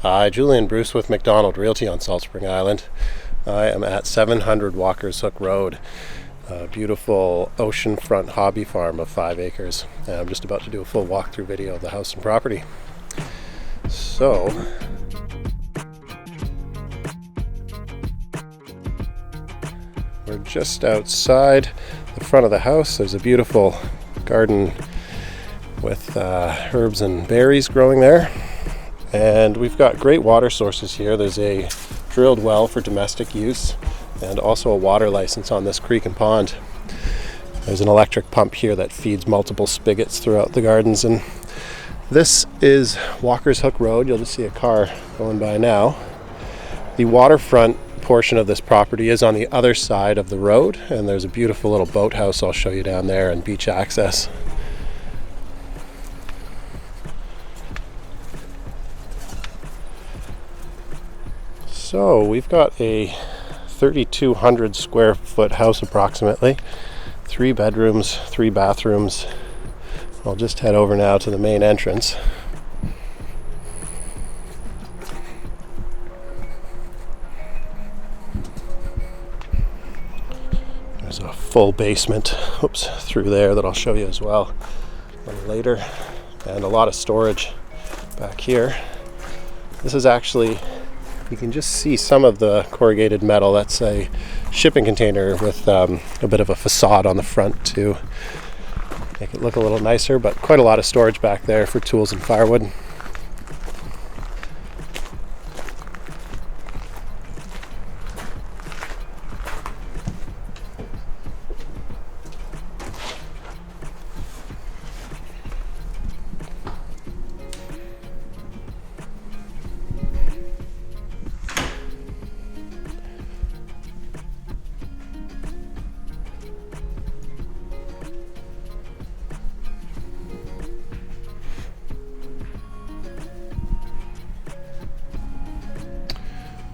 Hi, Julian Bruce with McDonald Realty on Salt Spring Island. I am at 700 Walker's Hook Road, a beautiful oceanfront hobby farm of 5 acres. And I'm just about to do a full walkthrough video of the house and property. So, we're just outside the front of the house. There's a beautiful garden with herbs and berries growing there. And we've got great water sources here. There's a drilled well for domestic use and also a water license on this creek and pond. There's an electric pump here that feeds multiple spigots throughout the gardens. And this is Walker's Hook Road. You'll just see a car going by now. The waterfront portion of this property is on the other side of the road, and there's a beautiful little boathouse I'll show you down there and beach access. So we've got a 3,200 square foot house approximately, 3 bedrooms, 3 bathrooms. I'll just head over now to the main entrance. There's a full basement, through there that I'll show you as well a little later, and a lot of storage back here. This is actually, you can just see some of the corrugated metal. That's a shipping container with a bit of a facade on the front to make it look a little nicer, but quite a lot of storage back there for tools and firewood.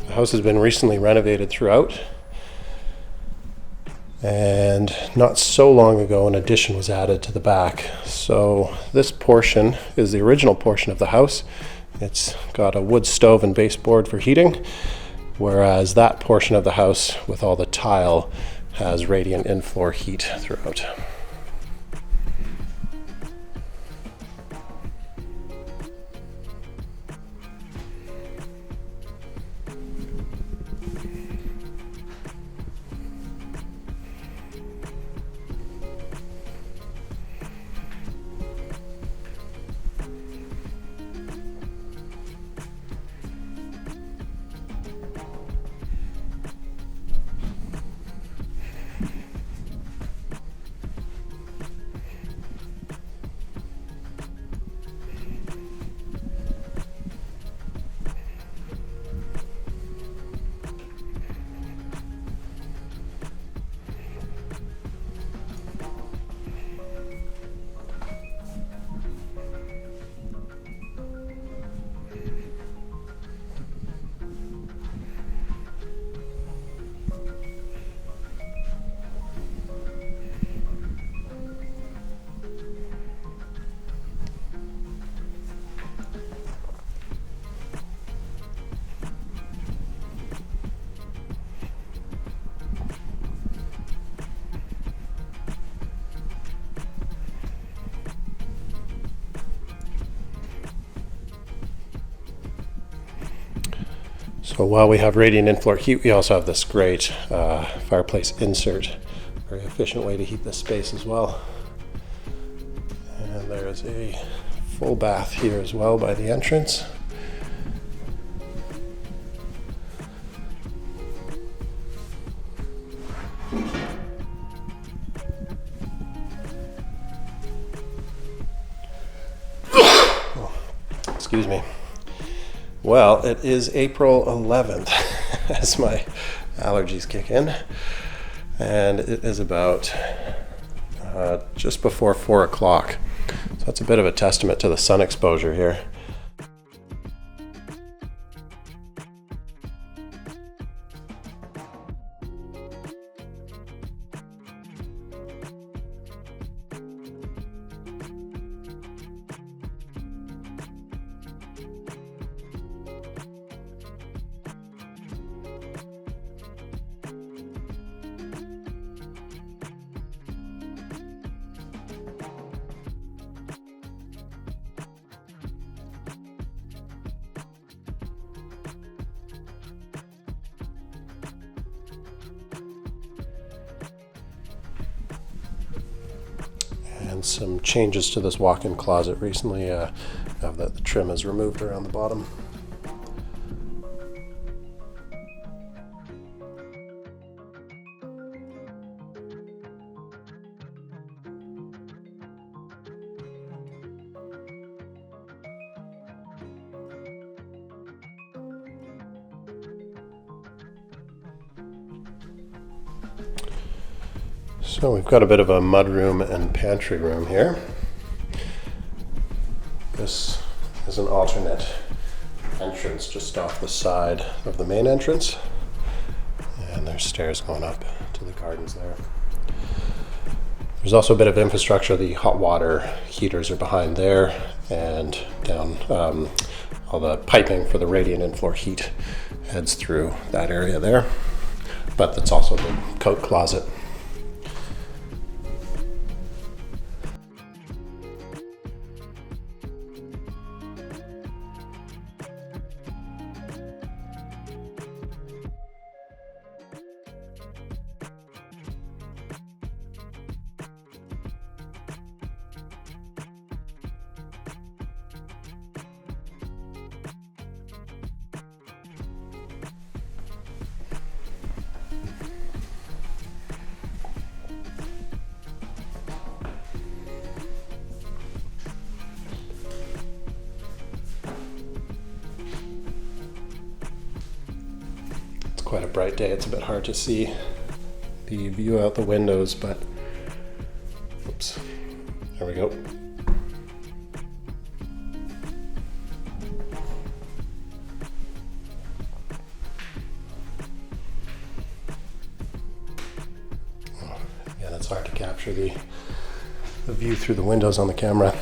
The house has been recently renovated throughout, and not so long ago an addition was added to the back. So this portion is the original portion of the house. It's got a wood stove and baseboard for heating, whereas that portion of the house with all the tile has radiant in-floor heat throughout. So while we have radiant in-floor heat, we also have this great fireplace insert. Very efficient way to heat this space as well. And there's a full bath here as well by the entrance. Excuse me. Well, it is April 11th as my allergies kick in, and it is about just before 4 o'clock. So that's a bit of a testament to the sun exposure here. and some changes to this walk-in closet recently, now that the trim is removed around the bottom. So we've got a bit of a mudroom and pantry room here. This is an alternate entrance just off the side of the main entrance. And there's stairs going up to the gardens there. There's also a bit of infrastructure. The hot water heaters are behind there, and down all the piping for the radiant in-floor heat heads through that area there. But that's also the coat closet. Quite a bright day. It's a bit hard to see the view out the windows, but oops, there we go. Yeah, it's hard to capture the view through the windows on the camera.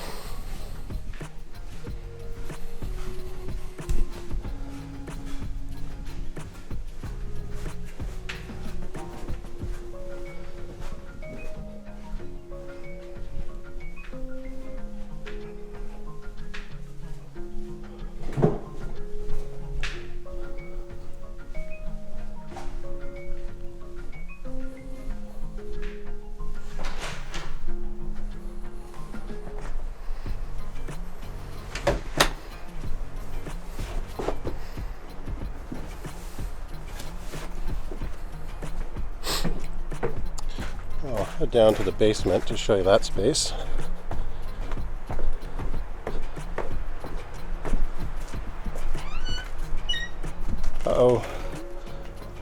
I'll head down to the basement to show you that space. Uh-oh,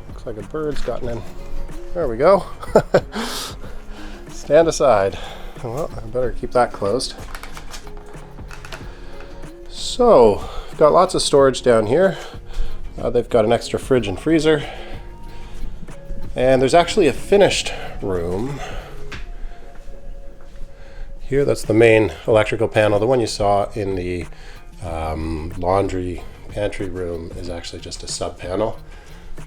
looks like a bird's gotten in. There we go. Stand aside. Well, I better keep that closed. So, I've got lots of storage down here. They've got an extra fridge and freezer. And there's actually a finished room here. That's the main electrical panel. The one you saw in the laundry pantry room is actually just a sub panel.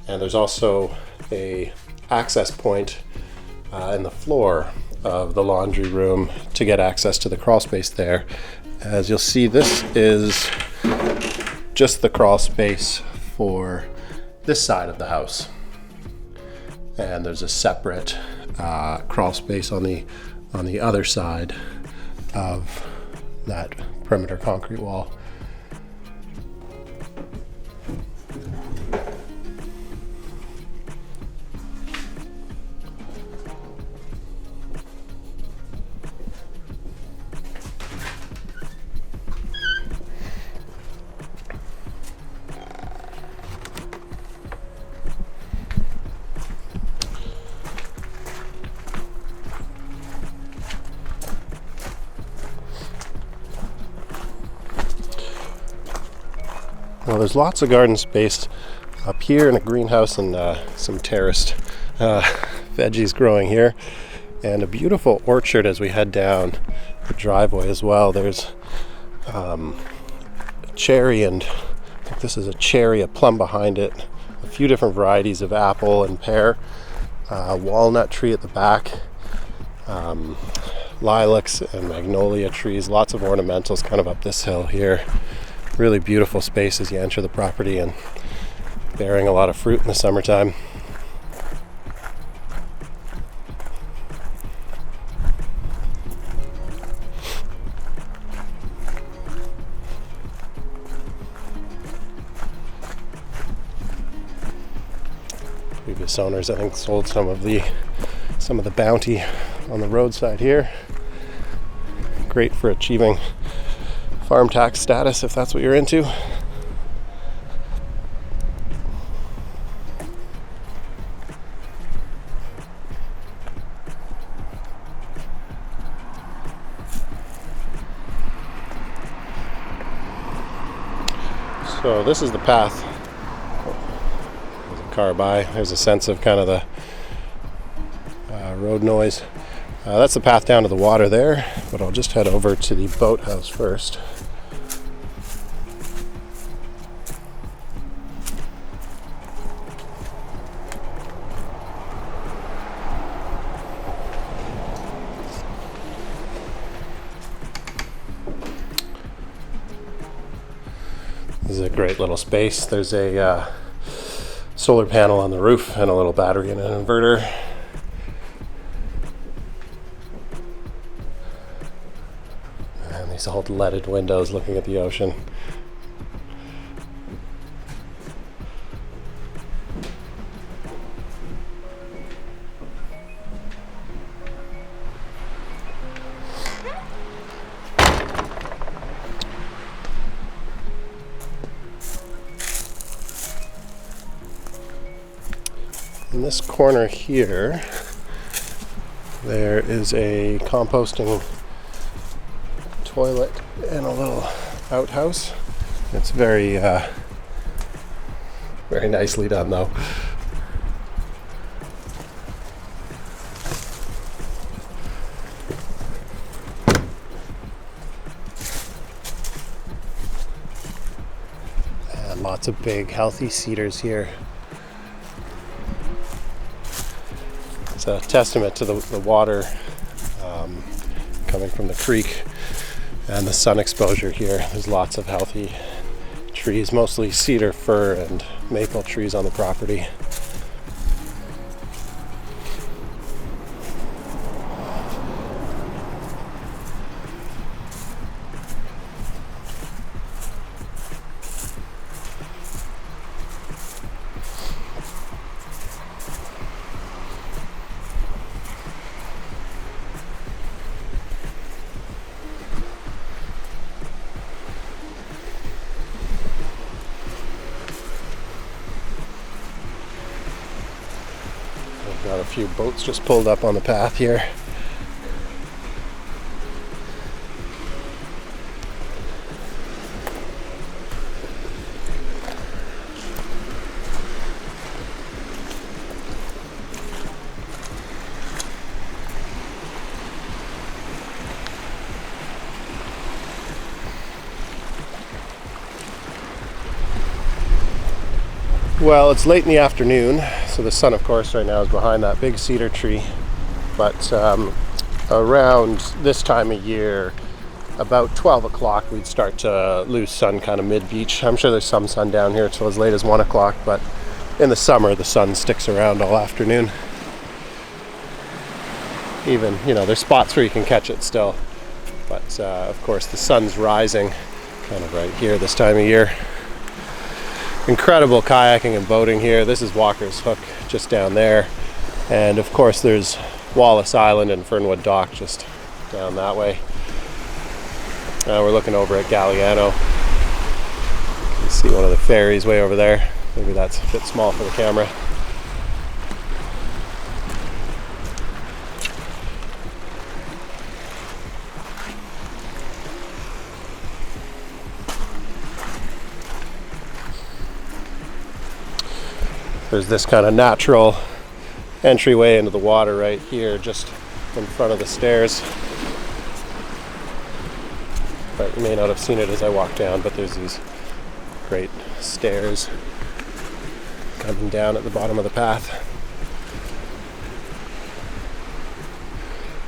And there's also a access point in the floor of the laundry room to get access to the crawl space there. As you'll see, this is just the crawl space for this side of the house. And there's a separate crawl space on the other side of that perimeter concrete wall. Well, there's lots of garden space up here in a greenhouse and some terraced veggies growing here, and a beautiful orchard as we head down the driveway as well. There's a cherry, and I think this is a cherry, a plum behind it, a few different varieties of apple and pear, walnut tree at the back, lilacs and magnolia trees, lots of ornamentals kind of up this hill here. Really beautiful space as you enter the property, and bearing a lot of fruit in the summertime. previous owners, I think, sold some of the bounty on the roadside here. Great for achieving farm tax status if that's what you're into. So this is the path. There's a car by. There's a sense of kind of the road noise. That's the path down to the water there, but I'll just head over to the boathouse first. This is a great little space. There's a solar panel on the roof and a little battery and an inverter. And these old leaded windows looking at the ocean. In this corner here, there is a composting toilet and a little outhouse. It's very nicely done though. And lots of big healthy cedars here. It's a testament to the water coming from the creek and the sun exposure here. There's lots of healthy trees, mostly cedar, fir, and maple trees on the property. Got a few boats just pulled up on the path here. Well, it's late in the afternoon, so the sun, of course, right now is behind that big cedar tree. But around this time of year, about 12 o'clock, we'd start to lose sun kind of mid-beach. I'm sure there's some sun down here till as late as 1 o'clock, but in the summer, the sun sticks around all afternoon. Even, there's spots where you can catch it still. But, of course, the sun's rising kind of right here this time of year. Incredible kayaking and boating here. This is Walker's Hook just down there. And of course there's Wallace Island and Fernwood Dock just down that way. We're looking over at Galliano. You see one of the ferries way over there. Maybe that's a bit small for the camera. There's this kind of natural entryway into the water right here, just in front of the stairs. But you may not have seen it as I walk down, but there's these great stairs coming down at the bottom of the path.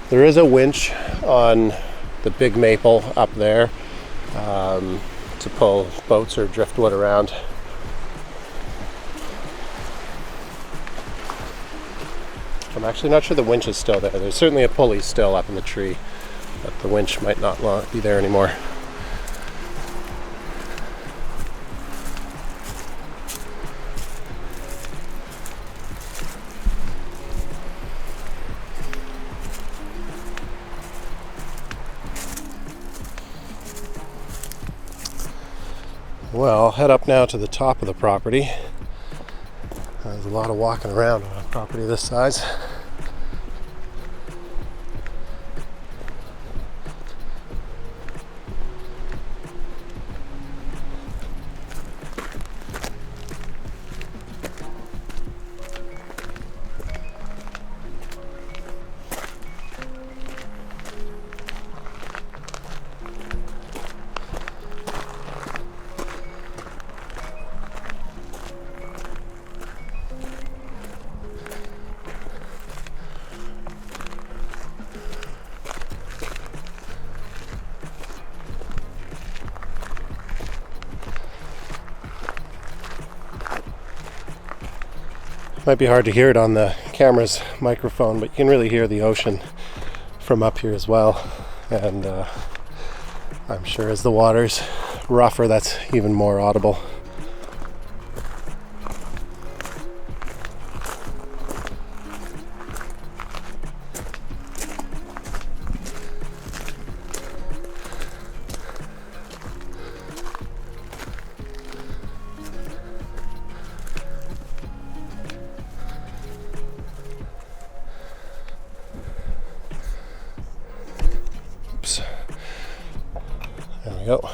There is a winch on the big maple up there to pull boats or driftwood around. I'm actually not sure the winch is still there. There's certainly a pulley still up in the tree, but the winch might not be there anymore. Well, I'll head up now to the top of the property. There's a lot of walking around on a property this size. Might be hard to hear it on the camera's microphone, but you can really hear the ocean from up here as well. And I'm sure as the water's rougher, that's even more audible. There we go.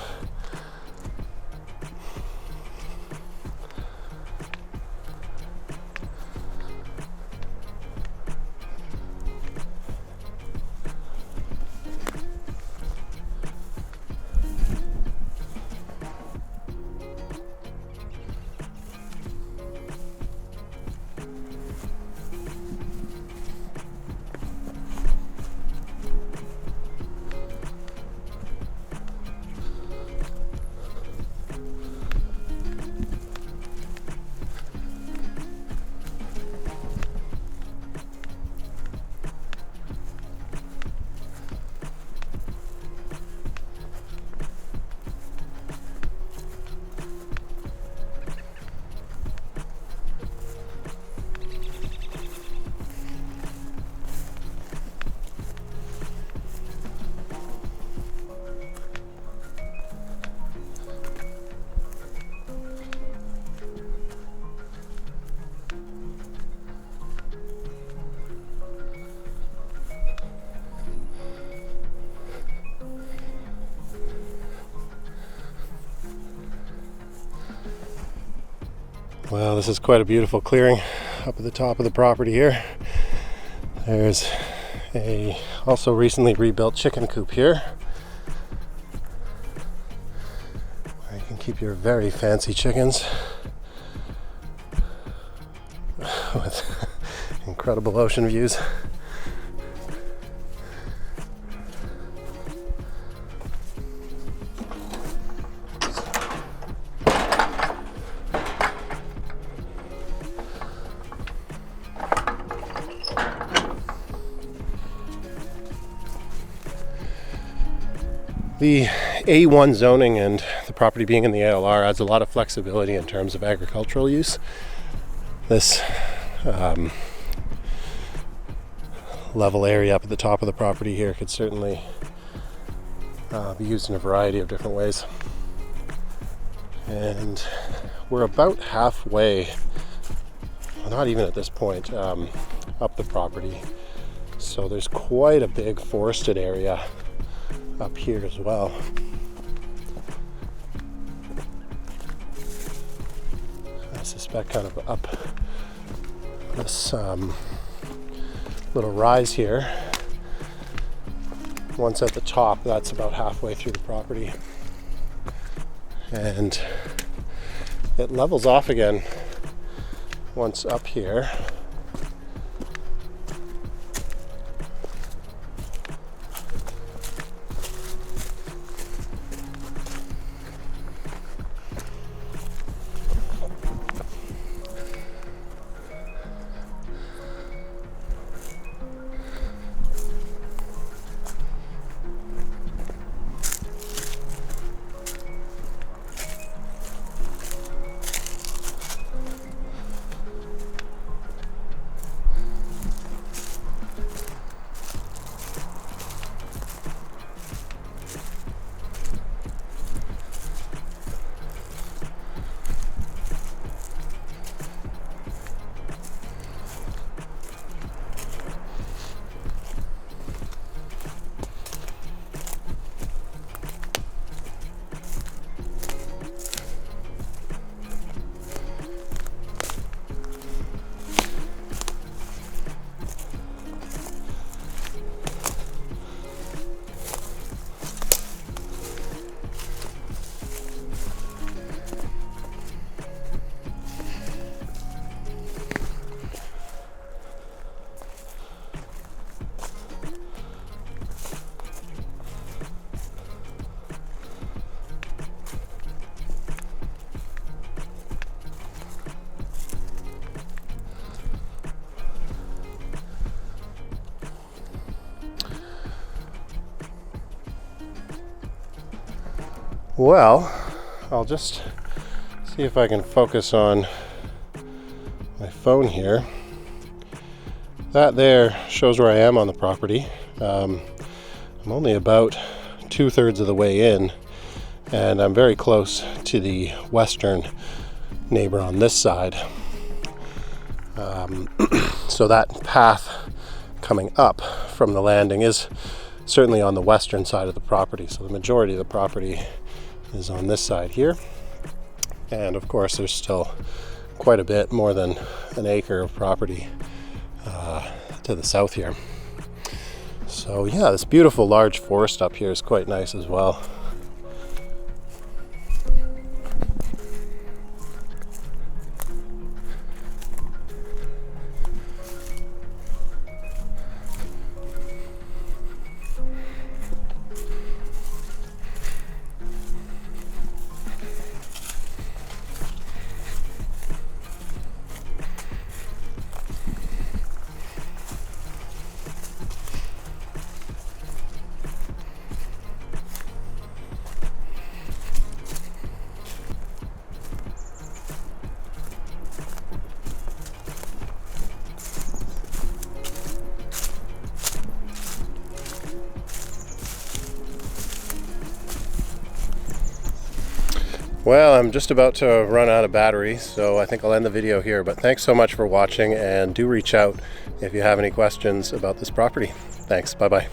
Well, this is quite a beautiful clearing up at the top of the property here. There's a also recently rebuilt chicken coop here, where you can keep your very fancy chickens with incredible ocean views. The A1 zoning and the property being in the ALR adds a lot of flexibility in terms of agricultural use. This level area up at the top of the property here could certainly be used in a variety of different ways. And we're about halfway, well, not even at this point, up the property. So there's quite a big forested area up here as well. I suspect kind of up this little rise here. Once at the top, that's about halfway through the property. And it levels off again once up here. Well, I'll just see if I can focus on my phone here. That there shows where I am on the property. I'm only about 2/3 of the way in, and I'm very close to the western neighbor on this side. So that path coming up from the landing is certainly on the western side of the property. So the majority of the property is on this side here. And of course, there's still quite a bit, more than an acre of property to the south here. So yeah, this beautiful large forest up here is quite nice as well. Well, I'm just about to run out of battery, so I think I'll end the video here. But thanks so much for watching, and do reach out if you have any questions about this property. Thanks. Bye-bye.